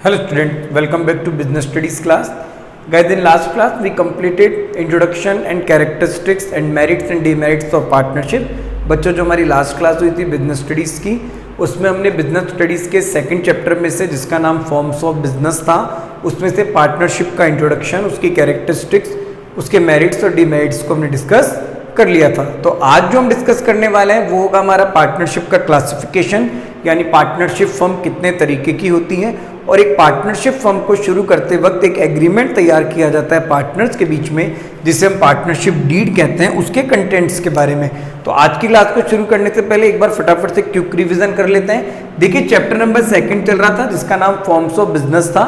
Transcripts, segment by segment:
Hello student, welcome back to business studies class. Guys, in last class we completed introduction and characteristics and merits and demerits of partnership. बच्चों जो हमारी last class हुई थी business studies की, उसमें हमने business studies के second chapter में से जिसका नाम फॉर्म्स ऑफ बिजनेस था, उसमें से पार्टनरशिप का इंट्रोडक्शन, उसकी कैरेक्टरिस्टिक्स, उसके मेरिट्स और डिमेरिट्स को हमने डिस्कस कर लिया था। तो आज जो हम डिस्कस करने वाले हैं वो होगा हमारा पार्टनरशिप का क्लासिफिकेशन, यानी पार्टनरशिप फर्म कितने तरीके की होती हैं और एक पार्टनरशिप फर्म को शुरू करते वक्त एक एग्रीमेंट तैयार किया जाता है पार्टनर्स के बीच में, जिसे हम पार्टनरशिप डीड कहते हैं, उसके कंटेंट्स के बारे में। तो आज की क्लास को शुरू करने से पहले एक बार फटाफट से क्विक रिवीजन कर लेते हैं। देखिए, चैप्टर नंबर 2 चल रहा था जिसका नाम फॉर्म्स ऑफ बिजनेस था।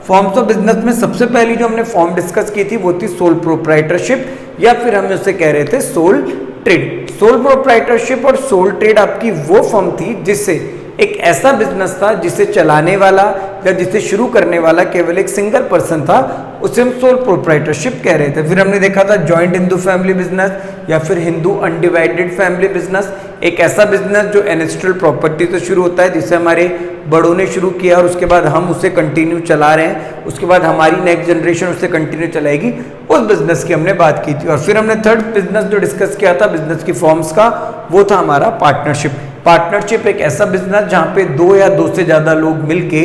फॉर्म्स ऑफ बिजनेस में सबसे पहली जो हमने फॉर्म डिस्कस की थी वो थी सोल प्रोप्राइटरशिप, या फिर हम उसे कह रहे थे सोल ट्रेड। सोल प्रोप्राइटरशिप और सोल ट्रेड आपकी वो फर्म थी जिससे एक ऐसा बिजनेस था जिसे चलाने वाला या जिसे शुरू करने वाला केवल एक सिंगल पर्सन था, उसे हम सोल प्रोप्राइटरशिप कह रहे थे। फिर हमने देखा था जॉइंट हिंदू फैमिली बिजनेस या फिर हिंदू अनडिवाइडेड फैमिली बिजनेस, एक ऐसा बिजनेस जो एनेस्ट्रल प्रॉपर्टी से शुरू होता है, जिसे हमारे बड़ों ने शुरू किया और उसके बाद हम उसे कंटिन्यू चला रहे हैं, उसके बाद हमारी नेक्स्ट जनरेशन उसे कंटिन्यू चलाएगी, उस बिजनेस की हमने बात की थी। और फिर हमने थर्ड बिजनेस जो डिस्कस किया था बिजनेस की फॉर्म्स का, वो था हमारा पार्टनरशिप। पार्टनरशिप एक ऐसा बिजनेस जहां पे 2 या 2 से ज्यादा लोग मिलके,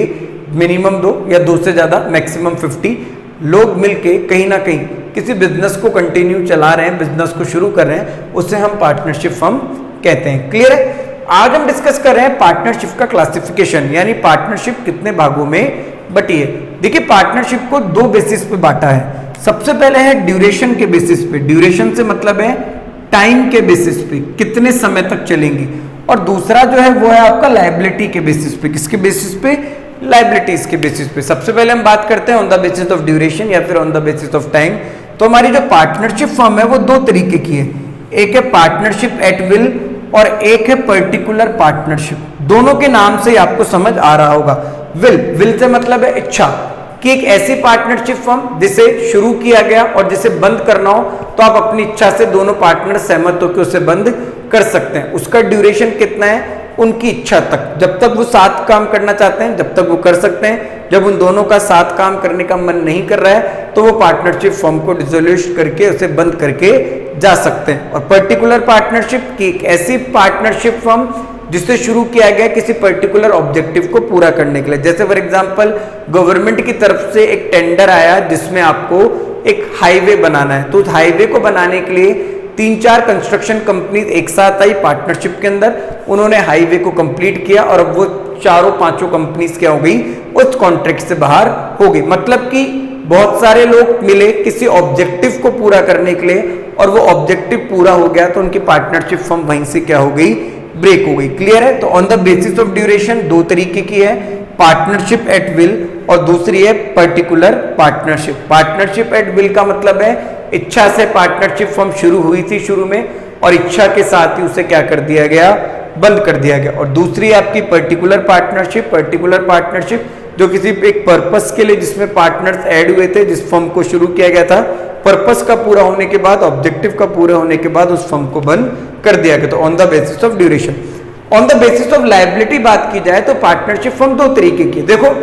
मिनिमम 2 या 2 से ज्यादा मैक्सिमम 50 लोग मिलके कहीं ना कहीं किसी बिजनेस को कंटिन्यू चला रहे हैं, बिजनेस को शुरू कर रहे हैं, उसे हम पार्टनरशिप फर्म कहते हैं। क्लियर है? आज हम डिस्कस कर रहे हैं पार्टनरशिप का क्लासिफिकेशन, यानी पार्टनरशिप कितने भागों में बटी है। देखिए, पार्टनरशिप को 2 बेसिस पे बांटा है। सबसे पहले है ड्यूरेशन के बेसिस पे, ड्यूरेशन से मतलब है टाइम के बेसिस पे, कितने समय तक चलेंगी, और दूसरा जो है वो है आपका लायबिलिटी के बेसिस पे। किसके बेसिस पे? लायबिलिटीज के बेसिस पे। सबसे पहले हम बात करते हैं on the basis of duration या फिर on the basis of time. तो हमारी जो पार्टनरशिप फर्म है वो 2 तरीके की है, एक है पार्टनरशिप एट विल और एक है पर्टिकुलर पार्टनरशिप। दोनों के नाम से आपको समझ आ रहा होगा। विल से मतलब है इच्छा, कि एक ऐसी पार्टनरशिप फर्म जिसे शुरू किया गया और जिसे बंद करना हो तो आप अपनी इच्छा से दोनों पार्टनर सहमत होकर उसे बंद कर सकते हैं। उसका ड्यूरेशन कितना है? उनकी इच्छा तक, जब तक वो साथ काम करना चाहते हैं जब तक वो कर सकते हैं। जब उन दोनों का साथ काम करने का मन नहीं कर रहा है तो वो पार्टनरशिप फर्म को डिसोल्यूट करके उसे बंद करके जा सकते हैं। और पर्टिकुलर पार्टनरशिप की एक ऐसी पार्टनरशिप फर्म जिसे शुरू किया गया किसी पर्टिकुलर ऑब्जेक्टिव को पूरा करने के लिए। जैसे फॉर एग्जांपल गवर्नमेंट की तरफ से एक टेंडर आया जिसमें आपको एक हाईवे बनाना है, तो उस हाईवे को बनाने के लिए 3-4 कंस्ट्रक्शन कंपनीज एक साथ आई पार्टनरशिप के अंदर, उन्होंने हाईवे को कंप्लीट किया और अब वो 4-5 कंपनीज क्या हो गई? उस कॉन्ट्रैक्ट से बाहर हो गई। मतलब कि बहुत सारे लोग मिले किसी ऑब्जेक्टिव को पूरा करने के लिए और वो ऑब्जेक्टिव पूरा हो गया तो उनकी पार्टनरशिप फर्म वहीं से क्या हो गई? ब्रेक हो गई। क्लियर है? तो on the basis of duration 2 तरीके की है, पार्टनरशिप एट विल और दूसरी है particular partnership. Partnership at will का मतलब है इच्छा से पार्टनरशिप फर्म शुरू हुई थी शुरू में और इच्छा के साथ ही उसे क्या कर दिया गया? बंद कर दिया गया। और दूसरी है आपकी पर्टिकुलर पार्टनरशिप। पर्टिकुलर पार्टनरशिप जो किसी एक पर्पस के लिए जिसमें पार्टनर्स ऐड हुए थे, जिस फर्म को शुरू किया गया था, पर्पस का पूरा होने के बाद, ऑब्जेक्टिव का पूरा होने के बाद उस फर्म को बंद कर दिया गया। तो on the basis of duration. On the basis of liability बात की जाए तो पार्टनरशिप फर्म 2 तरीके की। देखो,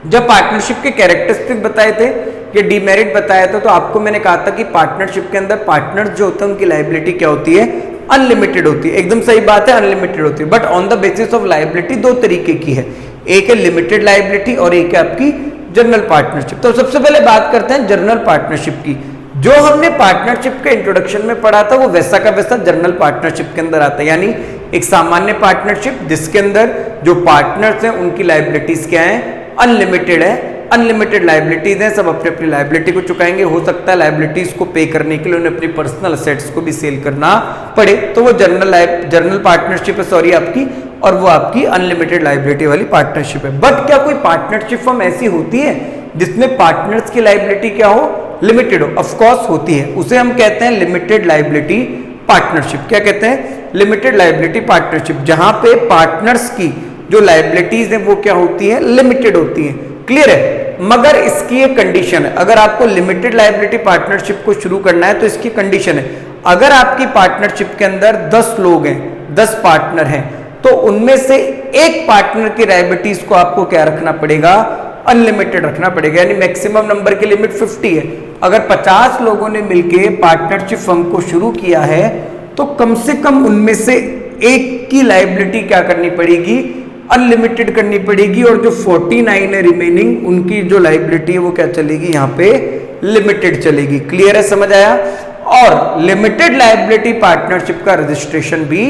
जब पार्टनरशिप के कैरेक्टरिस्टिक बताए थे या डीमेरिट बताया था, तो आपको मैंने कहा था कि पार्टनरशिप के अंदर पार्टनर्स जो होते हैं उनकी लायबिलिटी क्या होती है? अनलिमिटेड होती है। एकदम सही बात है, अनलिमिटेड होती है। But on the basis of liability 2 तरीके की है, एक है लिमिटेड लायबिलिटी और एक है आपकी जनरल पार्टनरशिप। तो सबसे पहले बात करते हैं जनरल पार्टनरशिप की। जो हमने पार्टनरशिप के इंट्रोडक्शन में पढ़ा था वो वैसा का वैसा जनरल पार्टनरशिप के अंदर आता है, यानी एक सामान्य पार्टनरशिप जिसके अंदर जो पार्टनर्स हैं उनकी लायबिलिटीज क्या है? अनलिमिटेड है। अनलिमिटेड लायबिलिटीज हैं, सब अपने अपनी लायबिलिटी को चुकाएंगे। हो सकता है लायबिलिटीज को पे करने के लिए उन्हें अपनी पर्सनल असेट्स को भी सेल करना पड़े, तो वो जनरल पार्टनरशिप है सॉरी आपकी, और वो आपकी अनलिमिटेड लायबिलिटी वाली पार्टनरशिप है। बट क्या कोई पार्टनरशिप फर्म ऐसी होती है जिसमें पार्टनर्स की लायबिलिटी क्या हो? लिमिटेड हो? ऑफ कोर्स होती है, उसे हम कहते हैं लिमिटेड लायबिलिटी पार्टनरशिप। क्या कहते हैं? लिमिटेड लायबिलिटी पार्टनरशिप, जहां पे पार्टनर्स की जो लायबिलिटीज है वो क्या होती है? लिमिटेड होती है। क्लियर है? मगर इसकी एक कंडीशन है, अगर आपको लिमिटेड लायबिलिटी पार्टनरशिप को शुरू करना है तो इसकी कंडीशन है, अगर आपकी पार्टनरशिप के अंदर 10 लोग हैं, 10 पार्टनर हैं, तो उनमें से एक पार्टनर की लायबिलिटीज को आपको क्या रखना पड़ेगा? अनलिमिटेड रखना पड़ेगा, यानी मैक्सिमम नंबर की लिमिट 50 है। अगर 50 लोगों ने मिलके पार्टनरशिप फर्म को शुरू किया है तो कम से कम उनमें से एक की लायबिलिटी क्या करनी पड़ेगी, अनलिमिटेड करनी पड़ेगी, और जो 49 है रिमेनिंग उनकी जो लायबिलिटी है वो क्या चलेगी, यहाँ पे लिमिटेड चलेगी। क्लियर है, समझ आया? और लिमिटेड लायबिलिटी पार्टनरशिप का रजिस्ट्रेशन भी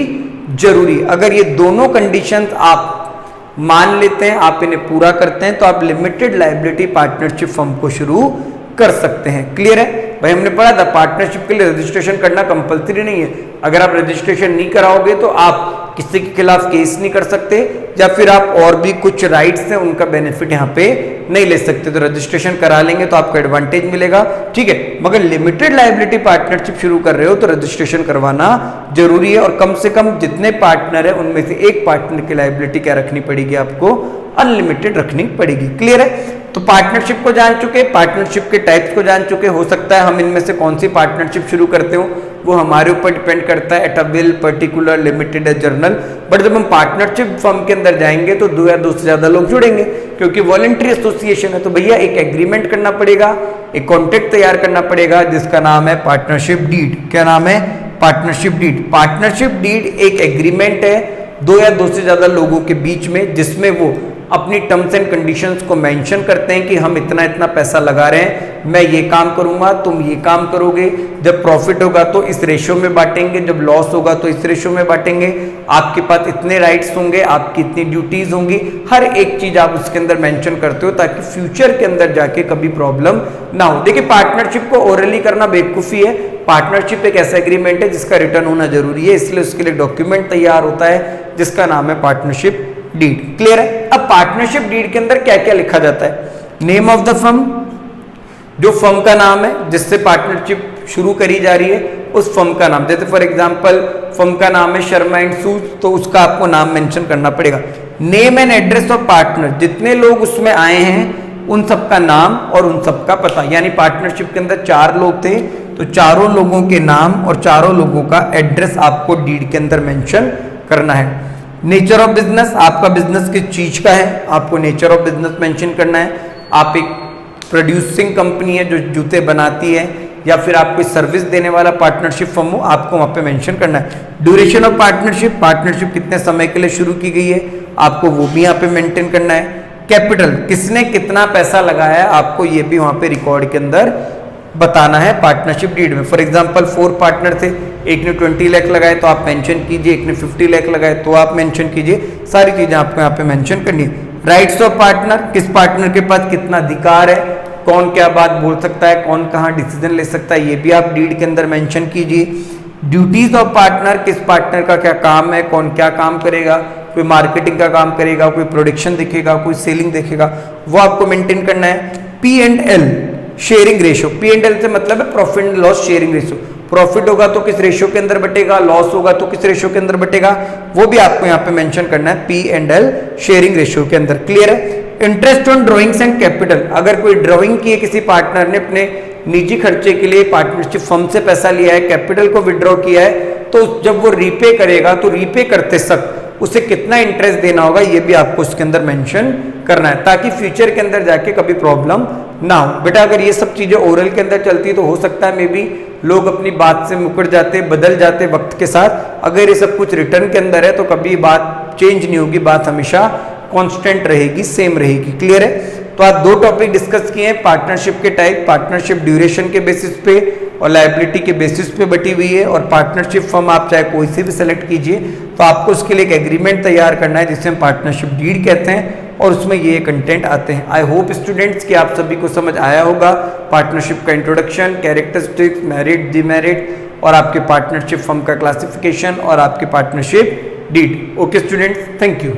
जरूरी। अगर ये दोनों कंडीशंस आप मान लेते हैं, आप इन्हें पूरा करते हैं, तो आप लिमिटेड लायबिलिटी पार्टनरशिप फर्म को शुरू कर सकते हैं। क्लियर है भाई? हमने पढ़ा था पार्टनरशिप के लिए रजिस्ट्रेशन करना कंपलसरी नहीं है। अगर आप रजिस्ट्रेशन नहीं कराओगे तो आप किसी के खिलाफ केस नहीं कर सकते, या फिर आप और भी कुछ राइट्स हैं उनका बेनिफिट यहाँ पे नहीं ले सकते। तो रजिस्ट्रेशन करा लेंगे तो आपको एडवांटेज मिलेगा, ठीक है। मगर लिमिटेड लायबिलिटी पार्टनरशिप शुरू कर रहे हो तो रजिस्ट्रेशन करवाना जरूरी है, और कम से कम जितने पार्टनर है उनमें से एक पार्टनर की लायबिलिटी क्या रखनी पड़ेगी, आपको अनलिमिटेड रखनी पड़ेगी। क्लियर है? तो पार्टनरशिप को जान चुके, पार्टनरशिप के टाइप्स को जान चुके। हो सकता है हम इनमें से कौन सी पार्टनरशिप शुरू करते हो वो हमारे ऊपर डिपेंड करता है, at a will, particular, limited, journal. But जब हम पार्टनरशिप फर्म के अंदर जाएंगे तो 2 या 2 से ज्यादा लोग जुड़ेंगे, क्योंकि वॉलंटरी एसोसिएशन है। तो भैया एक एग्रीमेंट करना पड़ेगा, एक कॉन्ट्रैक्ट तैयार करना पड़ेगा जिसका नाम है पार्टनरशिप डीड। क्या नाम है? Partnership deed. पार्टनरशिप डीड एक एग्रीमेंट है 2 या 2 से ज्यादा लोगों के बीच में, जिसमें वो अपनी टर्म्स एंड कंडीशंस को मेंशन करते हैं कि हम इतना इतना पैसा लगा रहे हैं, मैं ये काम करूंगा, तुम ये काम करोगे, जब प्रॉफिट होगा तो इस रेशियो में बांटेंगे, जब लॉस होगा तो इस रेशियो में बांटेंगे, आपके पास इतने राइट्स होंगे, आपकी इतनी ड्यूटीज होंगी। हर एक चीज आप उसके अंदर मेंशन करते हो ताकि फ्यूचर के अंदर जाके कभी प्रॉब्लम ना हो। देखिए, पार्टनरशिप को ओरली करना बेवकूफी है। पार्टनरशिप एक ऐसा एग्रीमेंट है जिसका रिटर्न होना जरूरी है, इसलिए उसके लिए डॉक्यूमेंट तैयार होता है जिसका नाम है पार्टनरशिप डीड। क्लियर है? अब पार्टनरशिप डीड के अंदर क्या क्या लिखा जाता है? नेम ऑफ द फर्म, जो फर्म का नाम है जिससे पार्टनरशिप शुरू करी जा रही है उस फर्म का नाम। जैसे फॉर एग्जांपल फर्म का नाम है शर्मा एंड सूज, तो उसका आपको नाम मेंशन करना पड़ेगा। Name and address of partner, जितने लोग उसमें आए हैं उन सबका नाम और उन सबका पता। यानी पार्टनरशिप के अंदर 4 लोग थे तो चारों लोगों के नाम और चारों लोगों का एड्रेस आपको डीड के अंदर मेंशन करना है। नेचर ऑफ बिजनेस, आपका बिजनेस किस चीज का है, आपको नेचर ऑफ बिजनेस मेंशन करना है। आप एक प्रोड्यूसिंग कंपनी है जो जूते बनाती है, या फिर आप कोई सर्विस देने वाला पार्टनरशिप फर्म हो, आपको वहां पे मेंशन करना है। ड्यूरेशन ऑफ पार्टनरशिप, पार्टनरशिप कितने समय के लिए शुरू की गई है, आपको वो भी यहाँ पे मेंटेन करना है। कैपिटल, किसने कितना पैसा लगाया है, आपको ये भी वहां पे रिकॉर्ड के अंदर बताना है पार्टनरशिप डीड में। फॉर एग्जांपल 4 पार्टनर थे, एक ने 20 लाख लगाए तो आप मेंशन कीजिए, एक ने 50 लाख लगाए तो आप मेंशन कीजिए। सारी चीजें आपको यहाँ पे मेंशन करनी है। राइट्स ऑफ पार्टनर, किस पार्टनर के पास कितना अधिकार है, कौन क्या बात बोल सकता है, कौन कहाँ डिसीजन ले सकता है, ये भी आप डीड के अंदर मेंशन कीजिए। ड्यूटीज ऑफ पार्टनर, किस पार्टनर का क्या काम है, कौन क्या काम करेगा, कोई मार्केटिंग का काम करेगा, कोई प्रोडक्शन देखेगा, कोई सेलिंग देखेगा, वो आपको मेंटेन करना है। P&L शेयरिंग रेशियो, P&L से मतलब है profit and loss sharing ratio. Profit होगा तो किस रेशियो के अंदर बटेगा, लॉस होगा तो किस रेशियो के अंदर बटेगा, वो भी आपको यहाँ पे मेंशन करना है P&L शेयरिंग रेशियो के अंदर। क्लियर है? Interest on drawings and capital, अगर कोई ड्राइंग की है किसी पार्टनर ने अपने निजी खर्चे के लिए पार्टनरशिप फर्म से पैसा लिया है, कैपिटल को विड्रॉ किया है, तो जब वो रीपे करेगा तो रीपे करते वक्त उसे कितना इंटरेस्ट देना होगा ये भी आपको उसके अंदर मेंशन करना है, ताकि फ्यूचर के अंदर जाके कभी प्रॉब्लम ना हो। बेटा अगर ये सब चीजें ओरल के अंदर चलती तो हो सकता है मे बी लोग अपनी बात से मुकर जाते, बदल जाते वक्त के साथ। अगर ये सब कुछ रिटर्न के अंदर है तो कभी बात चेंज नहीं होगी, बात हमेशा कांस्टेंट रहेगी, सेम रहेगी। क्लियर है? तो आज 2 टॉपिक डिस्कस किए हैं, पार्टनरशिप के टाइप, पार्टनरशिप ड्यूरेशन के बेसिस पे और लायबिलिटी के बेसिस पे बटी हुई है। और पार्टनरशिप फर्म आप चाहे कोई से भी सेलेक्ट कीजिए तो आपको उसके लिए एक एग्रीमेंट तैयार करना है जिसे हम पार्टनरशिप डीड कहते हैं, और उसमें ये कंटेंट आते हैं। आई होप स्टूडेंट्स कि आप सभी को समझ आया होगा पार्टनरशिप का इंट्रोडक्शन, कैरेक्टरिस्टिक्स, मेरिट, डिमेरिट, और आपके पार्टनरशिप फर्म का क्लासिफिकेशन और आपके partnership deed. Okay students, thank you.